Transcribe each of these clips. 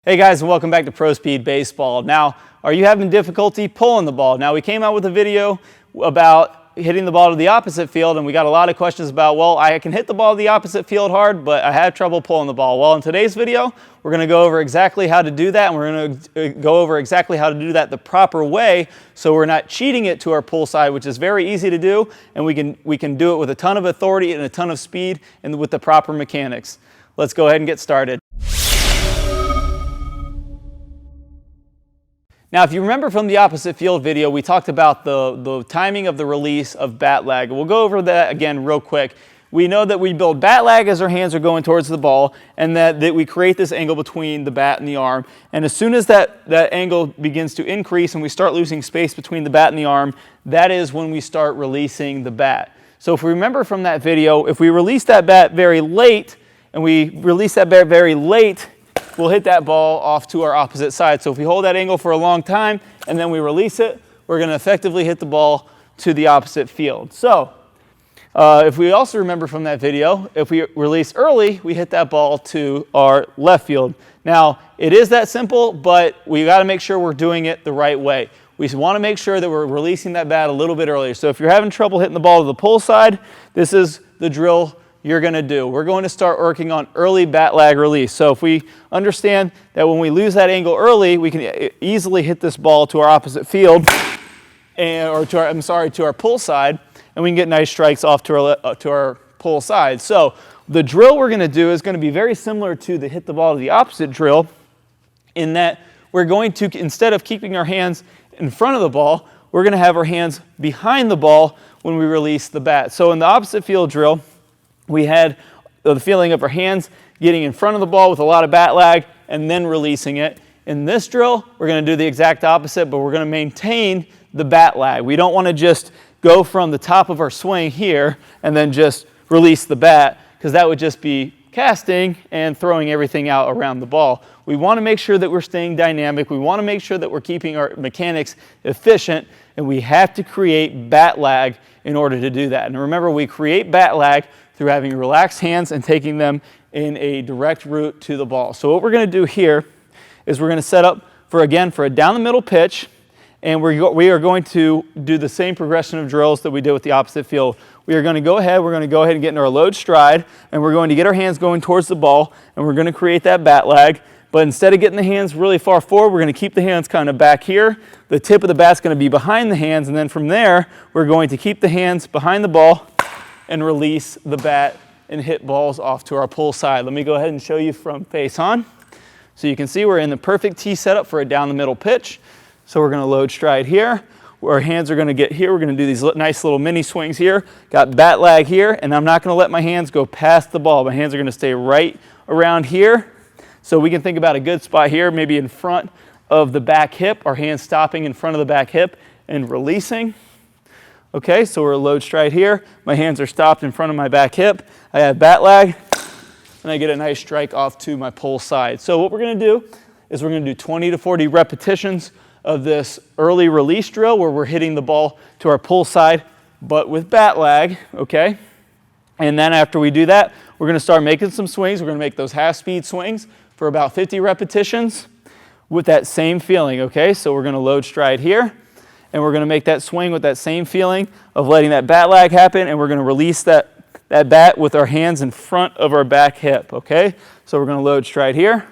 Hey guys, and welcome back to Pro Speed Baseball. Now, are you having difficulty pulling the ball? Now, we came out with a video about hitting the ball to the opposite field, and we got a lot of questions about, well, I can hit the ball to the opposite field hard, but I have trouble pulling the ball. Well, in today's video, we're going to go over exactly how to do that, and we're going to go over exactly how to do that the proper way, so we're not cheating it to our pull side, which is very easy to do, and we can do it with a ton of authority and a ton of speed and with the proper mechanics. Let's go ahead and get started. Now, if you remember from the opposite field video, we talked about the timing of the release of bat lag. We'll go over that again real quick. We know that we build bat lag as our hands are going towards the ball, and that we create this angle between the bat and the arm. And as soon as that angle begins to increase and we start losing space between the bat and the arm, that is when we start releasing the bat. So if we remember from that video, if we release that bat very late, we'll hit that ball off to our opposite side. So if we hold that angle for a long time and then we release it, we're going to effectively hit the ball to the opposite field. So if we also remember from that video, if we release early, we hit that ball to our left field. Now, it is that simple, but we got to make sure we're doing it the right way. We want to make sure that we're releasing that bat a little bit earlier. So if you're having trouble hitting the ball to the pull side, this is the drill you're going to do. We're going to start working on early bat lag release. So if we understand that when we lose that angle early, we can easily hit this ball to our opposite field, to our pull side, and we can get nice strikes off to our pull side. So the drill we're going to do is going to be very similar to the hit the ball to the opposite drill, in that we're going to, instead of keeping our hands in front of the ball, we're going to have our hands behind the ball when we release the bat. So in the opposite field drill, we had the feeling of our hands getting in front of the ball with a lot of bat lag and then releasing it. In this drill, we're going to do the exact opposite, but we're going to maintain the bat lag. We don't want to just go from the top of our swing here and then just release the bat, because that would just be casting and throwing everything out around the ball. We want to make sure that we're staying dynamic. We want to make sure that we're keeping our mechanics efficient, and we have to create bat lag in order to do that. And remember, we create bat lag through having relaxed hands and taking them in a direct route to the ball. So what we're going to do here is we're going to set up for a down the middle pitch, and we are going to do the same progression of drills that we did with the opposite field. We're going to go ahead and get into our load stride, and we're going to get our hands going towards the ball, and we're going to create that bat lag. But instead of getting the hands really far forward, we're going to keep the hands kind of back here. The tip of the bat's going to be behind the hands, and then from there, we're going to keep the hands behind the ball and release the bat and hit balls off to our pull side. Let me go ahead and show you from face on. So you can see we're in the perfect tee setup for a down the middle pitch. So we're going to load stride here. Our hands are going to get here. We're going to do these nice little mini swings here. Got bat lag here, and I'm not going to let my hands go past the ball. My hands are going to stay right around here. So we can think about a good spot here, maybe in front of the back hip, our hands stopping in front of the back hip and releasing. Okay, so we're load stride here. My hands are stopped in front of my back hip. I have bat lag, and I get a nice strike off to my pull side. So what we're going to do is we're going to do 20 to 40 repetitions of this early release drill where we're hitting the ball to our pull side, but with bat lag, okay? And then after we do that, we're going to start making some swings. We're going to make those half-speed swings for about 50 repetitions with that same feeling, okay? So we're going to load stride here, and we're going to make that swing with that same feeling of letting that bat lag happen, and we're going to release that bat with our hands in front of our back hip, okay? So we're going to load stride here.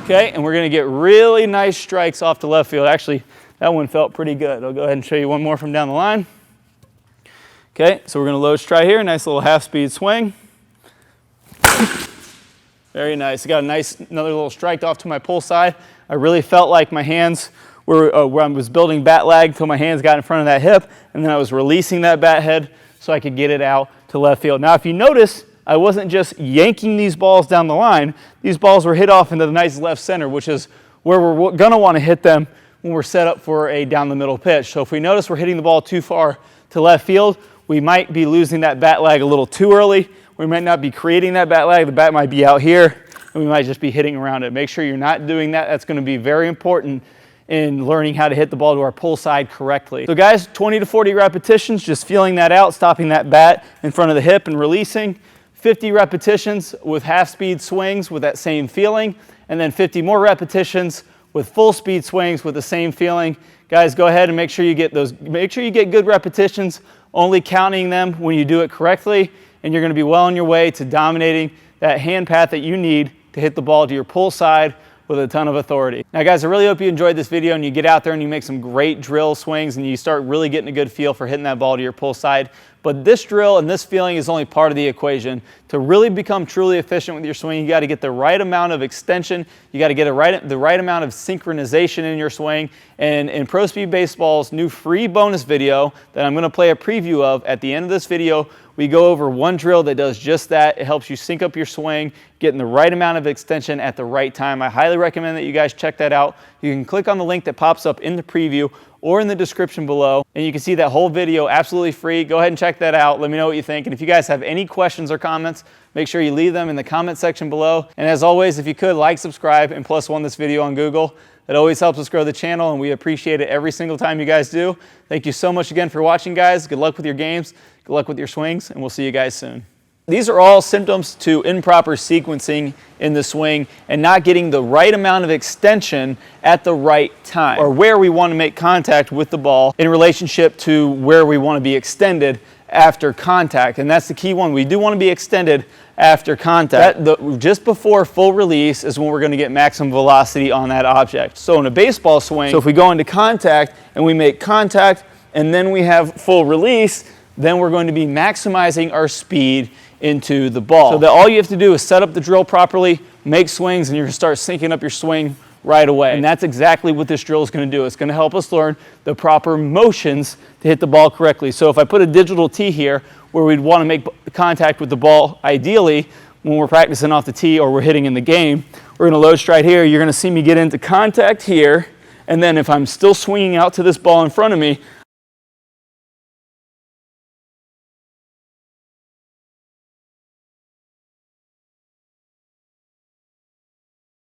Okay, and we're going to get really nice strikes off to left field. Actually, that one felt pretty good. I'll go ahead and show you one more from down the line. Okay, so we're going to load stride here, nice little half-speed swing. Very nice. I got another little strike off to my pull side. I really felt like my hands where I was building bat lag until my hands got in front of that hip, and then I was releasing that bat head so I could get it out to left field. Now, if you notice, I wasn't just yanking these balls down the line. These balls were hit off into the nice left center, which is where we're going to want to hit them when we're set up for a down the middle pitch. So if we notice we're hitting the ball too far to left field, we might be losing that bat lag a little too early. We might not be creating that bat lag. The bat might be out here, and we might just be hitting around it. Make sure you're not doing that. That's going to be very important in learning how to hit the ball to our pull side correctly. So guys, 20 to 40 repetitions, just feeling that out, stopping that bat in front of the hip and releasing. 50 repetitions with half-speed swings with that same feeling, and then 50 more repetitions with full speed swings with the same feeling. Guys, go ahead and make sure you get good repetitions, only counting them when you do it correctly, and you're going to be well on your way to dominating that hand path that you need to hit the ball to your pull side with a ton of authority. Now guys, I really hope you enjoyed this video and you get out there and you make some great drill swings and you start really getting a good feel for hitting that ball to your pull side. But this drill and this feeling is only part of the equation. To really become truly efficient with your swing, you got to get the right amount of extension, you got to get the right amount of synchronization in your swing. And in Pro Speed Baseball's new free bonus video that I'm going to play a preview of at the end of this video, we go over one drill that does just that. It helps you sync up your swing, getting the right amount of extension at the right time. I highly recommend that you guys check that out. You can click on the link that pops up in the preview or in the description below, and you can see that whole video absolutely free. Go ahead and check that out. Let me know what you think. And if you guys have any questions or comments, make sure you leave them in the comment section below. And as always, if you could, like, subscribe, and +1 this video on Google. It always helps us grow the channel, and we appreciate it every single time you guys do. Thank you so much again for watching, guys. Good luck with your games. Good luck with your swings, and we'll see you guys soon. These are all symptoms to improper sequencing in the swing and not getting the right amount of extension at the right time, or where we want to make contact with the ball in relationship to where we want to be extended after contact. And that's the key one. We do want to be extended after contact. Just before full release is when we're going to get maximum velocity on that object. So in a baseball swing, so if we go into contact and we make contact and then we have full release, then we're going to be maximizing our speed into the ball. So that all you have to do is set up the drill properly, make swings, and you're going to start syncing up your swing right away. And that's exactly what this drill is going to do. It's going to help us learn the proper motions to hit the ball correctly. So if I put a digital tee here where we'd want to make contact with the ball, ideally when we're practicing off the tee or we're hitting in the game, we're going to load stride here. You're going to see me get into contact here, and then if I'm still swinging out to this ball in front of me,